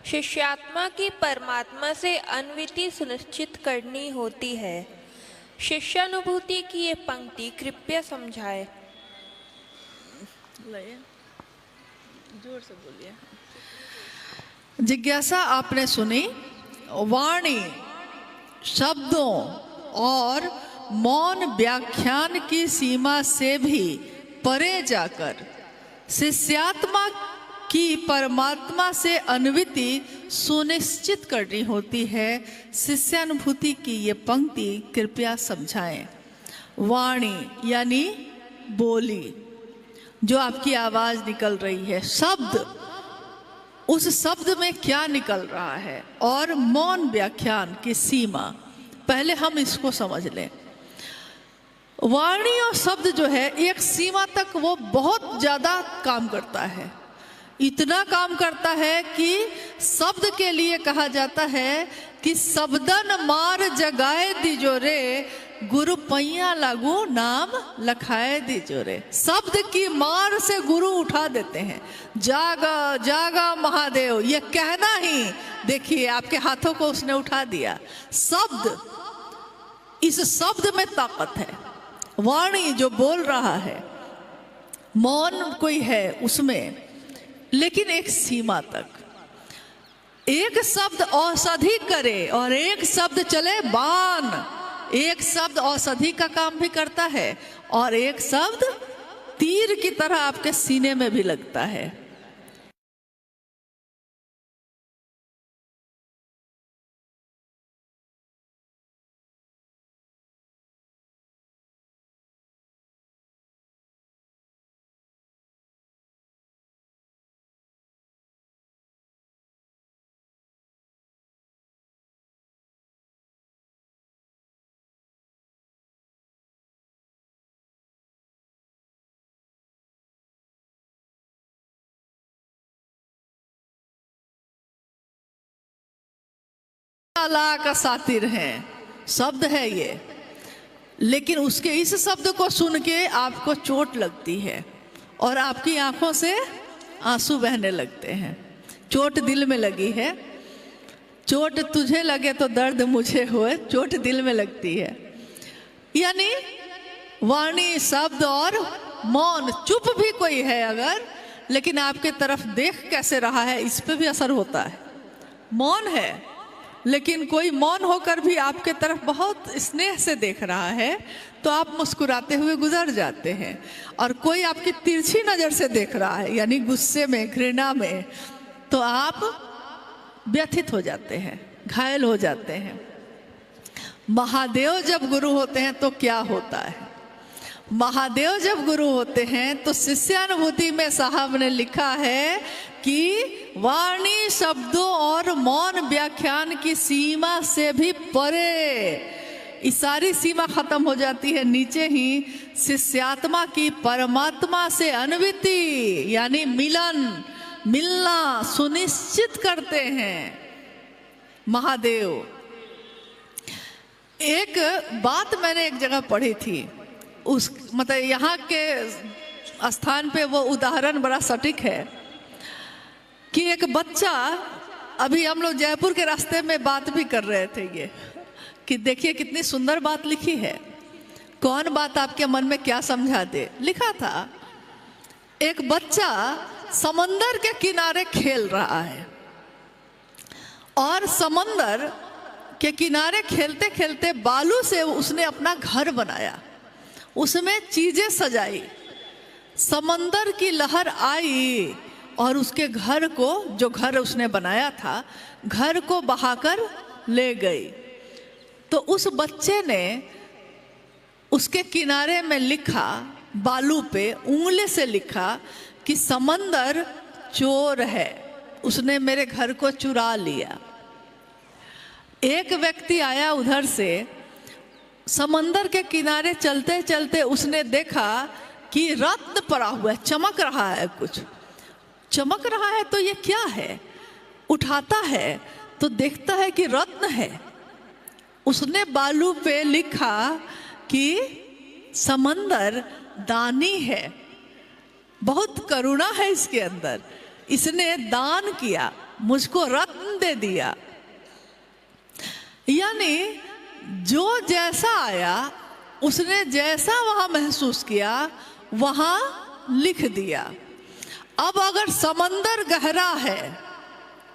शिष्यात्मा की परमात्मा से अन्विति सुनिश्चित करनी होती है। शिष्यानुभूति की ये पंक्ति कृपया समझाए। जोर से बोलिए। जिज्ञासा आपने सुनी। वाणी शब्दों और मौन व्याख्यान की सीमा से भी परे जाकर शिष्यात्मा की परमात्मा से अन्विति सुनिश्चित करनी होती है। शिष्यानुभूति की ये पंक्ति कृपया समझाएं। वाणी यानी बोली, जो आपकी आवाज निकल रही है, शब्द, उस शब्द में क्या निकल रहा है, और मौन व्याख्यान की सीमा, पहले हम इसको समझ लें। वाणी और शब्द जो है एक सीमा तक वो बहुत ज्यादा काम करता है। इतना काम करता है कि शब्द के लिए कहा जाता है कि शब्दन मार जगाए दीजो रे, गुरु पैया लागू नाम लखाए दीजो रे। शब्द की मार से गुरु उठा देते हैं। जागा जागा महादेव, ये कहना ही, देखिए आपके हाथों को उसने उठा दिया। शब्द, इस शब्द में ताकत है। वाणी जो बोल रहा है, मौन कोई है उसमें, लेकिन एक सीमा तक। एक शब्द औषधि करे और एक शब्द चले बाण। एक शब्द औषधि का काम भी करता है और एक शब्द तीर की तरह आपके सीने में भी लगता है। अल्लाह का सातिर है, शब्द है ये, लेकिन उसके इस शब्द को सुन के आपको चोट लगती है और आपकी आंखों से आंसू बहने लगते हैं। चोट दिल में लगी है। चोट तुझे लगे तो दर्द मुझे होए, चोट दिल में लगती है। यानी वाणी, शब्द और मौन, चुप भी कोई है अगर, लेकिन आपके तरफ देख कैसे रहा है इस पे भी असर होता है। मौन है लेकिन कोई मौन होकर भी आपके तरफ बहुत स्नेह से देख रहा है तो आप मुस्कुराते हुए गुजर जाते हैं। और कोई आपकी तिरछी नजर से देख रहा है, यानी गुस्से में, घृणा में, तो आप व्यथित हो जाते हैं, घायल हो जाते हैं। महादेव जब गुरु होते हैं तो क्या होता है? महादेव जब गुरु होते हैं तो शिष्यानुभूति में साहब ने लिखा है कि वाणी शब्दों और मौन व्याख्यान की सीमा से भी परे, इस सारी सीमा खत्म हो जाती है। नीचे ही शिष्यात्मा की परमात्मा से अन्विति यानी मिलना सुनिश्चित करते हैं महादेव। एक बात मैंने एक जगह पढ़ी थी, उस मतलब यहाँ के स्थान पे वो उदाहरण बड़ा सटीक है कि एक बच्चा, अभी हम लोग जयपुर के रास्ते में बात भी कर रहे थे ये कि देखिए कितनी सुंदर बात लिखी है, कौन बात आपके मन में क्या समझा दे। लिखा था एक बच्चा समंदर के किनारे खेल रहा है और समंदर के किनारे खेलते खेलते बालू से उसने अपना घर बनाया, उसमें चीजें सजाई। समंदर की लहर आई और उसके घर को, जो घर उसने बनाया था, घर को बहाकर ले गई। तो उस बच्चे ने उसके किनारे में लिखा, बालू पे उंगली से लिखा कि समंदर चोर है, उसने मेरे घर को चुरा लिया। एक व्यक्ति आया उधर से, समंदर के किनारे चलते चलते उसने देखा कि रत्न पड़ा हुआ है, चमक रहा है, कुछ चमक रहा है, तो ये क्या है? उठाता है तो देखता है कि रत्न है। उसने बालू पे लिखा कि समंदर दानी है, बहुत करुणा है इसके अंदर, इसने दान किया, मुझको रत्न दे दिया। यानी जो जैसा आया उसने जैसा वहां महसूस किया वहां लिख दिया। अब अगर समंदर गहरा है,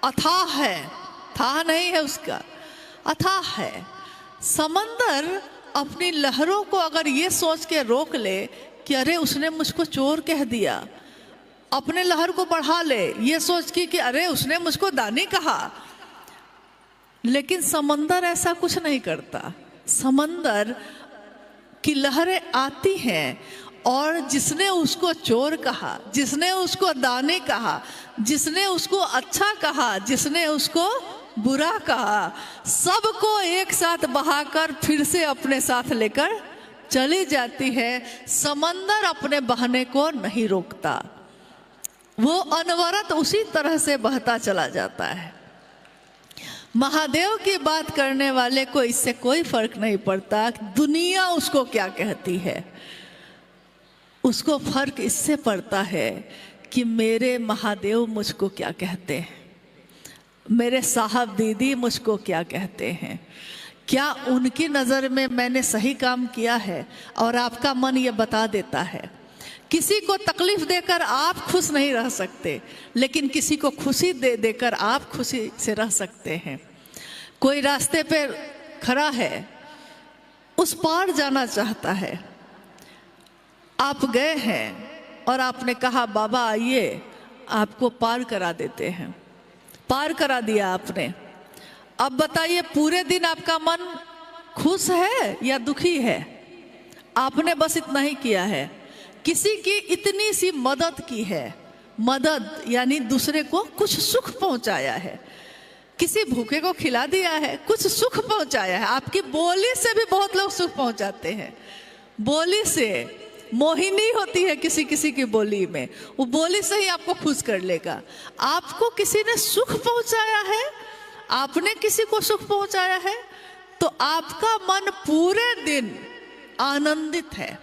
अथाह है, था नहीं है उसका, अथाह है, समंदर अपनी लहरों को अगर ये सोच के रोक ले कि अरे उसने मुझको चोर कह दिया, अपने लहर को बढ़ा ले ये सोच के कि अरे उसने मुझको दानी कहा, लेकिन समंदर ऐसा कुछ नहीं करता। समंदर की लहरें आती हैं और जिसने उसको चोर कहा, जिसने उसको दानी कहा, जिसने उसको अच्छा कहा, जिसने उसको बुरा कहा, सबको एक साथ बहाकर फिर से अपने साथ लेकर चली जाती है। समंदर अपने बहने को नहीं रोकता, वो अनवरत उसी तरह से बहता चला जाता है। महादेव की बात करने वाले को इससे कोई फर्क नहीं पड़ता दुनिया उसको क्या कहती है, उसको फर्क इससे पड़ता है कि मेरे महादेव मुझको क्या कहते हैं, मेरे साहब दीदी मुझको क्या कहते हैं, क्या उनकी नज़र में मैंने सही काम किया है। और आपका मन ये बता देता है। किसी को तकलीफ देकर आप खुश नहीं रह सकते, लेकिन किसी को खुशी दे देकर आप खुशी से रह सकते हैं। कोई रास्ते पे खड़ा है, उस पार जाना चाहता है, आप गए हैं और आपने कहा बाबा आइए आपको पार करा देते हैं, पार करा दिया आपने। अब बताइए पूरे दिन आपका मन खुश है या दुखी है? आपने बस इतना ही किया है, किसी की इतनी सी मदद की है, मदद यानी दूसरे को कुछ सुख पहुंचाया है, किसी भूखे को खिला दिया है, कुछ सुख पहुंचाया है। आपकी बोली से भी बहुत लोग सुख पहुंचाते हैं, बोली से मोहिनी होती है किसी किसी की बोली में, वो बोली से ही आपको खुश कर लेगा। आपको किसी ने सुख पहुंचाया है, आपने किसी को सुख पहुंचाया है, तो आपका मन पूरे दिन आनंदित है,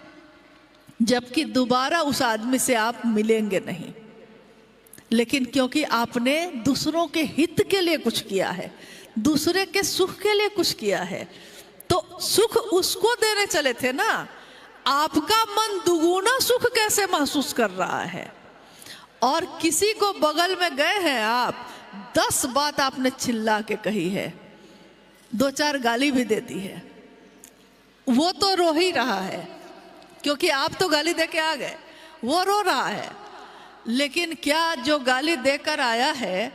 जबकि दोबारा उस आदमी से आप मिलेंगे नहीं। लेकिन क्योंकि आपने दूसरों के हित के लिए कुछ किया है, दूसरे के सुख के लिए कुछ किया है, तो सुख उसको देने चले थे ना। आपका मन दुगुना सुख कैसे महसूस कर रहा है। और किसी को बगल में गए हैं आप, 10 बात आपने चिल्ला के कही है, 2-4 गाली भी दे दी है, वो तो रो ही रहा है क्योंकि आप तो गाली दे के आ गए, वो रो रहा है। लेकिन क्या जो गाली देकर आया है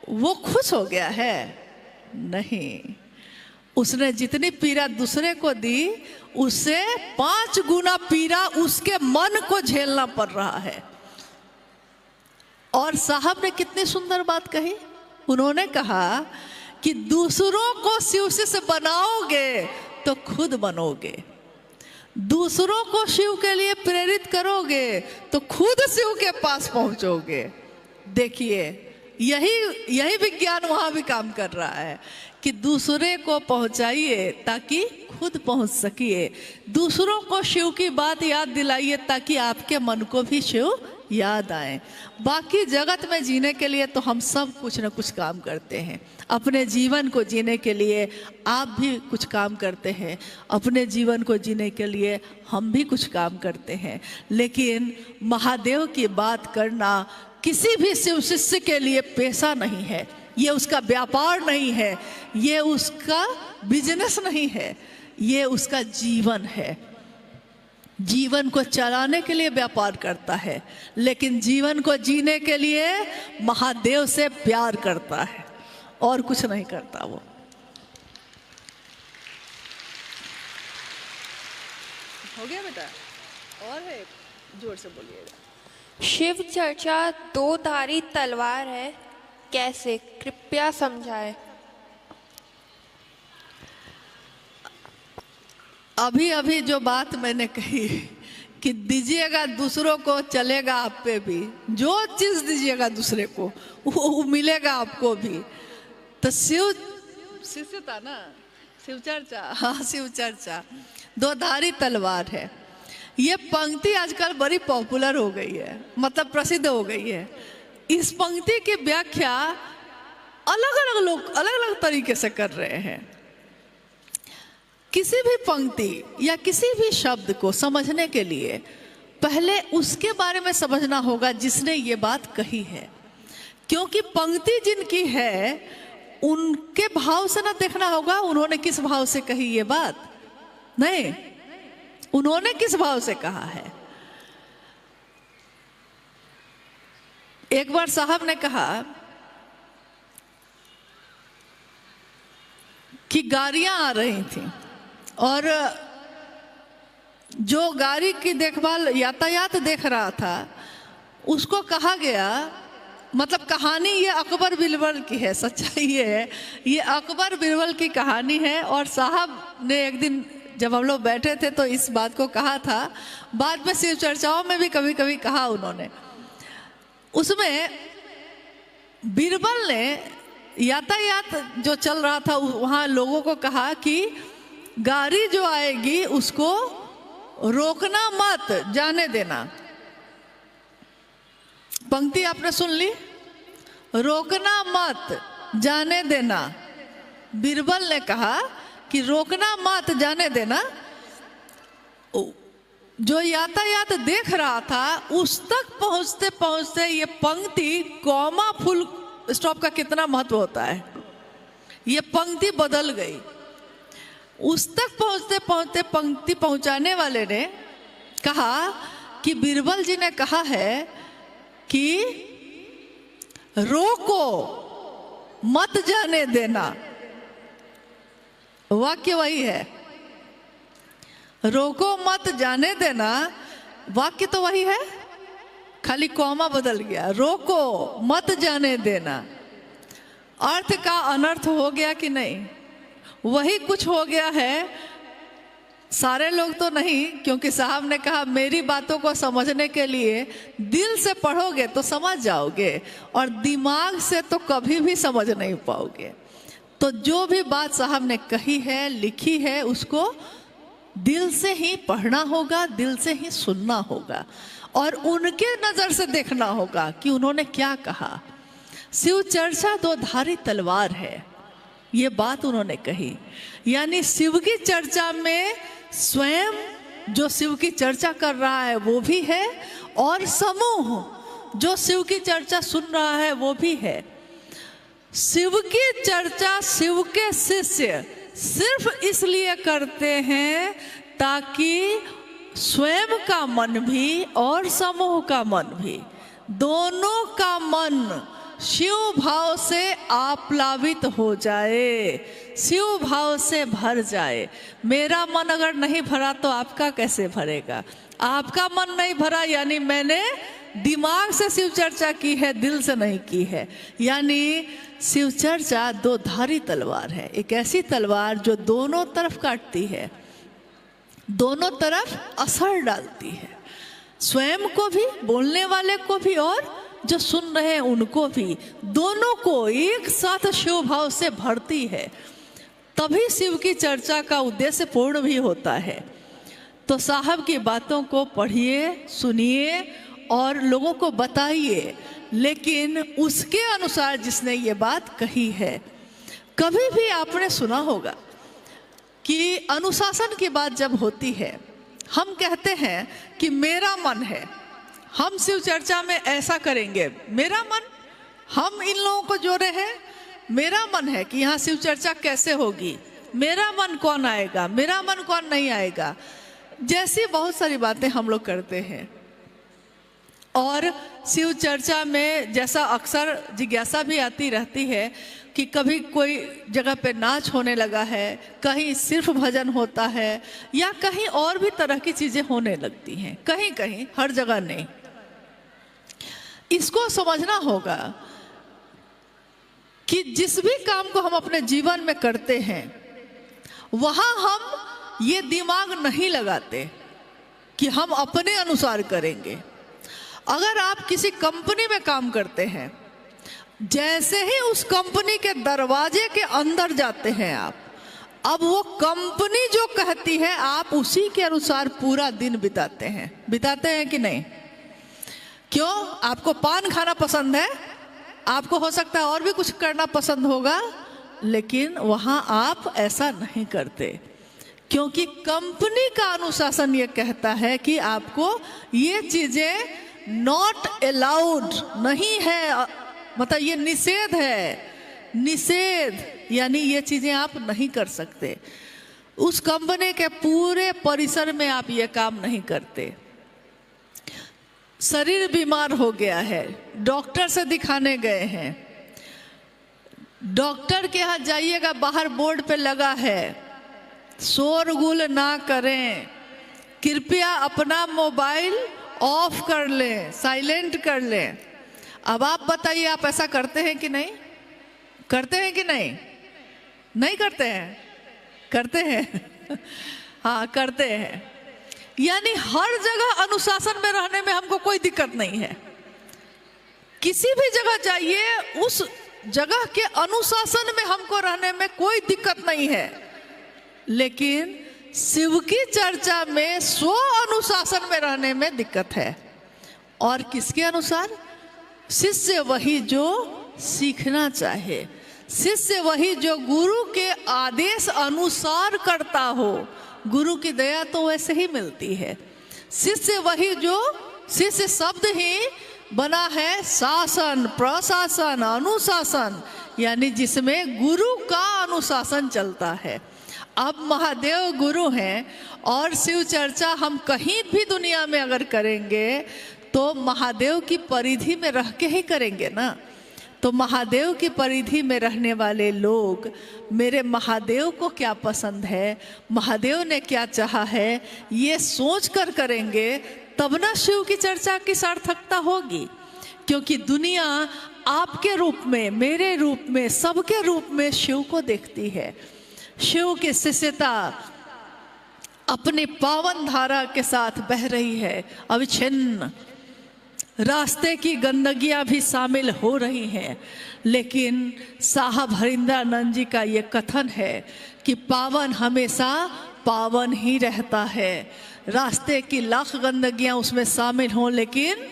वो खुश हो गया है? नहीं, उसने जितनी पीड़ा दूसरे को दी उससे 5 गुना पीड़ा उसके मन को झेलना पड़ रहा है। और साहब ने कितनी सुंदर बात कही, उन्होंने कहा कि दूसरों को शिव से बनाओगे तो खुद बनोगे, दूसरों को शिव के लिए प्रेरित करोगे तो खुद शिव के पास पहुंचोगे। देखिए यही विज्ञान वहां भी काम कर रहा है कि दूसरे को पहुंचाइए ताकि खुद पहुंच सकिए, दूसरों को शिव की बात याद दिलाइए ताकि आपके मन को भी शिव याद आए। बाकी जगत में जीने के लिए तो हम सब कुछ न कुछ काम करते हैं, अपने जीवन को जीने के लिए आप भी कुछ काम करते हैं, अपने जीवन को जीने के लिए हम भी कुछ काम करते हैं, लेकिन महादेव की बात करना किसी भी शिव शिष्य के लिए पेशा नहीं है, ये उसका व्यापार नहीं है, ये उसका बिजनेस नहीं है, ये उसका जीवन है। जीवन को चलाने के लिए व्यापार करता है, लेकिन जीवन को जीने के लिए महादेव से प्यार करता है और कुछ नहीं करता वो। हो गया बेटा? और है, जोर से बोलिएगा। शिव चर्चा 2 धारी तलवार है, कैसे, कृपया समझाएं। अभी अभी जो बात मैंने कही कि दीजिएगा दूसरों को चलेगा आप पे भी, जो चीज दीजिएगा दूसरे को वो मिलेगा आपको भी। तो शिव था ना, शिव चर्चा, हाँ शिव चर्चा 2 धारी तलवार है। ये पंक्ति आजकल बड़ी पॉपुलर हो गई है, मतलब प्रसिद्ध हो गई है। इस पंक्ति की व्याख्या अलग अलग लोग अलग अलग तरीके से कर रहे हैं। किसी भी पंक्ति या किसी भी शब्द को समझने के लिए पहले उसके बारे में समझना होगा जिसने ये बात कही है, क्योंकि पंक्ति जिनकी है उनके भाव से ना देखना होगा उन्होंने किस भाव से कही ये बात, नहीं, उन्होंने किस भाव से कहा है। एक बार साहब ने कहा कि गाड़ियां आ रही थी और जो गाड़ी की देखभाल यातायात देख रहा था उसको कहा गया, मतलब कहानी ये अकबर बिरबल की है, सच्चाई ये है, ये अकबर बिरबल की कहानी है। और साहब ने एक दिन जब हम लोग बैठे थे तो इस बात को कहा था, बाद में शिव चर्चाओं में भी कभी कभी कहा उन्होंने। उसमें बिरबल ने यातायात जो चल रहा था वहाँ लोगों को कहा कि गाड़ी जो आएगी उसको रोकना मत, जाने देना। पंक्ति आपने सुन ली, रोकना मत, जाने देना। बिरबल ने कहा कि रोकना मत, जाने देना। जो यातायात देख रहा था उस तक पहुंचते पहुंचते ये पंक्ति, कॉमा फुल स्टॉप का कितना महत्व होता है, ये पंक्ति बदल गई। उस तक पहुंचते पहुंचते पंक्ति पहुंचाने वाले ने कहा कि बिरबल जी ने कहा है कि रोको मत, जाने देना। वाक्य वही है, रोको मत, जाने देना, वाक्य तो वही है, खाली कॉमा बदल गया। रोको मत, जाने देना, अर्थ का अनर्थ हो गया कि नहीं? वही कुछ हो गया है। सारे लोग तो नहीं, क्योंकि साहब ने कहा मेरी बातों को समझने के लिए दिल से पढ़ोगे तो समझ जाओगे और दिमाग से तो कभी भी समझ नहीं पाओगे। तो जो भी बात साहब ने कही है, लिखी है, उसको दिल से ही पढ़ना होगा, दिल से ही सुनना होगा और उनके नज़र से देखना होगा कि उन्होंने क्या कहा। शिव चर्चा 2 धारी तलवार है, ये बात उन्होंने कही। यानी शिव की चर्चा में स्वयं जो शिव की चर्चा कर रहा है वो भी है और समूह जो शिव की चर्चा सुन रहा है वो भी है। शिव की चर्चा शिव के शिष्य सिर्फ इसलिए करते हैं ताकि स्वयं का मन भी और समूह का मन भी, दोनों का मन शिव भाव से आप्लावित हो जाए, शिव भाव से भर जाए। मेरा मन अगर नहीं भरा तो आपका कैसे भरेगा? आपका मन नहीं भरा यानी मैंने दिमाग से शिव चर्चा की है, दिल से नहीं की है। यानी शिव चर्चा दो धारी तलवार है, एक ऐसी तलवार जो दोनों तरफ काटती है, दोनों तरफ असर डालती है, स्वयं को भी, बोलने वाले को भी, और जो सुन रहे हैं उनको भी, दोनों को एक साथ शिव भाव से भरती है। तभी शिव की चर्चा का उद्देश्य पूर्ण भी होता है। तो साहब की बातों को पढ़िए, सुनिए और लोगों को बताइए, लेकिन उसके अनुसार जिसने ये बात कही है। कभी भी आपने सुना होगा कि अनुशासन की बात जब होती है, हम कहते हैं कि मेरा मन है, हम शिव चर्चा में ऐसा करेंगे, मेरा मन, हम इन लोगों को जोड़े हैं, मेरा मन है कि यहाँ शिव चर्चा कैसे होगी, मेरा मन कौन आएगा, मेरा मन कौन नहीं आएगा, जैसी बहुत सारी बातें हम लोग करते हैं। और शिव चर्चा में जैसा अक्सर जिज्ञासा भी आती रहती है कि कभी कोई जगह पे नाच होने लगा है, कहीं सिर्फ भजन होता है, या कहीं और भी तरह की चीज़ें होने लगती हैं, कहीं कहीं, हर जगह नहीं। इसको समझना होगा कि जिस भी काम को हम अपने जीवन में करते हैं वहाँ हम ये दिमाग नहीं लगाते कि हम अपने अनुसार करेंगे। अगर आप किसी कंपनी में काम करते हैं, जैसे ही उस कंपनी के दरवाजे के अंदर जाते हैं आप, अब वो कंपनी जो कहती है आप उसी के अनुसार पूरा दिन बिताते हैं कि नहीं? क्यों? आपको पान खाना पसंद है, आपको हो सकता है और भी कुछ करना पसंद होगा, लेकिन वहाँ आप ऐसा नहीं करते, क्योंकि कंपनी का अनुशासन ये कहता है कि आपको ये चीज़ें नॉट अलाउड नहीं है, मतलब ये निषेध है, निषेध यानी ये चीज़ें आप नहीं कर सकते। उस कंपनी के पूरे परिसर में आप ये काम नहीं करते। शरीर बीमार हो गया है, डॉक्टर से दिखाने गए हैं, डॉक्टर के यहाँ जाइएगा, बाहर बोर्ड पे लगा है शोरगुल ना करें, कृपया अपना मोबाइल ऑफ कर लें, साइलेंट कर लें। अब आप बताइए, आप ऐसा करते हैं कि नहीं? करते हैं कि नहीं? नहीं करते हैं? करते हैं हाँ करते हैं। यानी हर जगह अनुशासन में रहने में हमको कोई दिक्कत नहीं है। किसी भी जगह जाइए, उस जगह के अनुशासन में हमको रहने में कोई दिक्कत नहीं है, लेकिन शिव की चर्चा में स्व अनुशासन में रहने में दिक्कत है। और किसके अनुसार? शिष्य वही जो सीखना चाहे, शिष्य वही जो गुरु के आदेश अनुसार करता हो। गुरु की दया तो वैसे ही मिलती है। शिष्य वही जो, शिष्य शब्द ही बना है शासन, प्रशासन, अनुशासन, यानी जिसमें गुरु का अनुशासन चलता है। अब महादेव गुरु हैं और शिव चर्चा हम कहीं भी दुनिया में अगर करेंगे तो महादेव की परिधि में रह के ही करेंगे ना। तो महादेव की परिधि में रहने वाले लोग मेरे महादेव को क्या पसंद है, महादेव ने क्या चाहा है, ये सोच कर करेंगे, तब ना शिव की चर्चा की सार्थकता होगी। क्योंकि दुनिया आपके रूप में, मेरे रूप में, सबके रूप में शिव को देखती है। शिव की शिष्यता अपने पावन धारा के साथ बह रही है, अविच्छिन्न। रास्ते की गंदगियां भी शामिल हो रही हैं, लेकिन साहब हरिंद्रानंद जी का ये कथन है कि पावन हमेशा पावन ही रहता है। रास्ते की लाख गंदगियां उसमें शामिल हों, लेकिन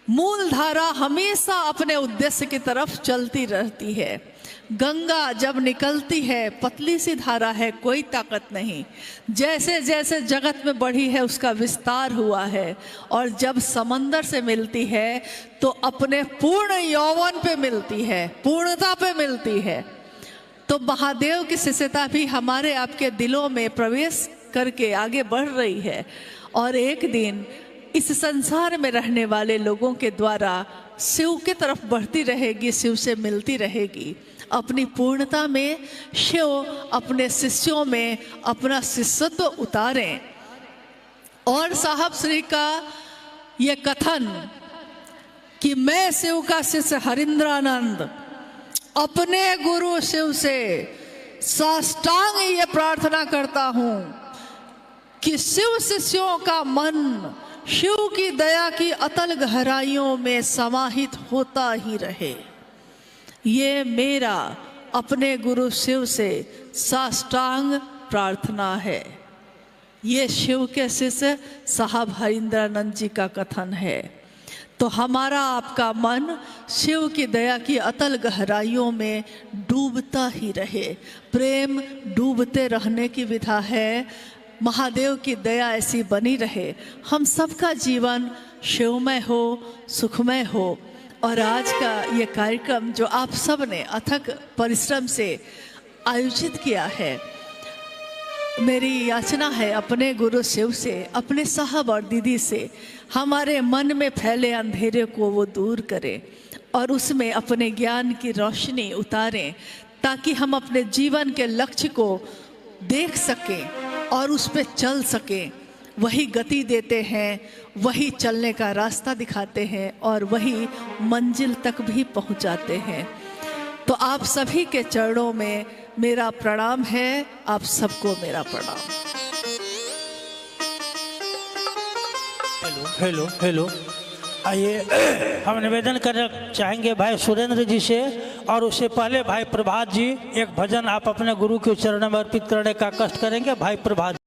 मूल धारा हमेशा अपने उद्देश्य की तरफ चलती रहती है। गंगा जब निकलती है, पतली सी धारा है, कोई ताकत नहीं। जैसे जैसे जगत में बढ़ी है उसका विस्तार हुआ है, और जब समंदर से मिलती है तो अपने पूर्ण यौवन पे मिलती है, पूर्णता पे मिलती है। तो महादेव की शिष्यता भी हमारे आपके दिलों में प्रवेश करके आगे बढ़ रही है, और एक दिन इस संसार में रहने वाले लोगों के द्वारा शिव की तरफ बढ़ती रहेगी, शिव से मिलती रहेगी। अपनी पूर्णता में शिव अपने शिष्यों में अपना शिष्यत्व उतारें। और साहब श्री का ये कथन कि मैं शिव का शिष्य हरिंद्रानंद अपने गुरु शिव से साष्टांग ये प्रार्थना करता हूं कि शिव शिष्यों का मन शिव की दया की अतल गहराइयों में समाहित होता ही रहे। ये मेरा अपने गुरु शिव से साष्टांग प्रार्थना है। ये शिव के शिष्य साहब हरिंद्रानंद जी का कथन है। तो हमारा आपका मन शिव की दया की अतल गहराइयों में डूबता ही रहे। प्रेम डूबते रहने की विधा है। महादेव की दया ऐसी बनी रहे, हम सबका जीवन शिवमय हो, सुखमय हो। और आज का ये कार्यक्रम जो आप सब ने अथक परिश्रम से आयोजित किया है, मेरी याचना है अपने गुरु शिव से, अपने साहब और दीदी से, हमारे मन में फैले अंधेरे को वो दूर करें और उसमें अपने ज्ञान की रोशनी उतारें, ताकि हम अपने जीवन के लक्ष्य को देख सकें और उस पर चल सकें। वही गति देते हैं, वही चलने का रास्ता दिखाते हैं और वही मंजिल तक भी पहुंचाते हैं। तो आप सभी के चरणों में मेरा प्रणाम है, आप सबको मेरा प्रणाम। हेलो हेलो, आइए हम निवेदन करना चाहेंगे भाई सुरेंद्र जी से, और उससे पहले भाई प्रभात जी एक भजन आप अपने गुरु के चरणों में अर्पित करने का कष्ट करेंगे। भाई प्रभात।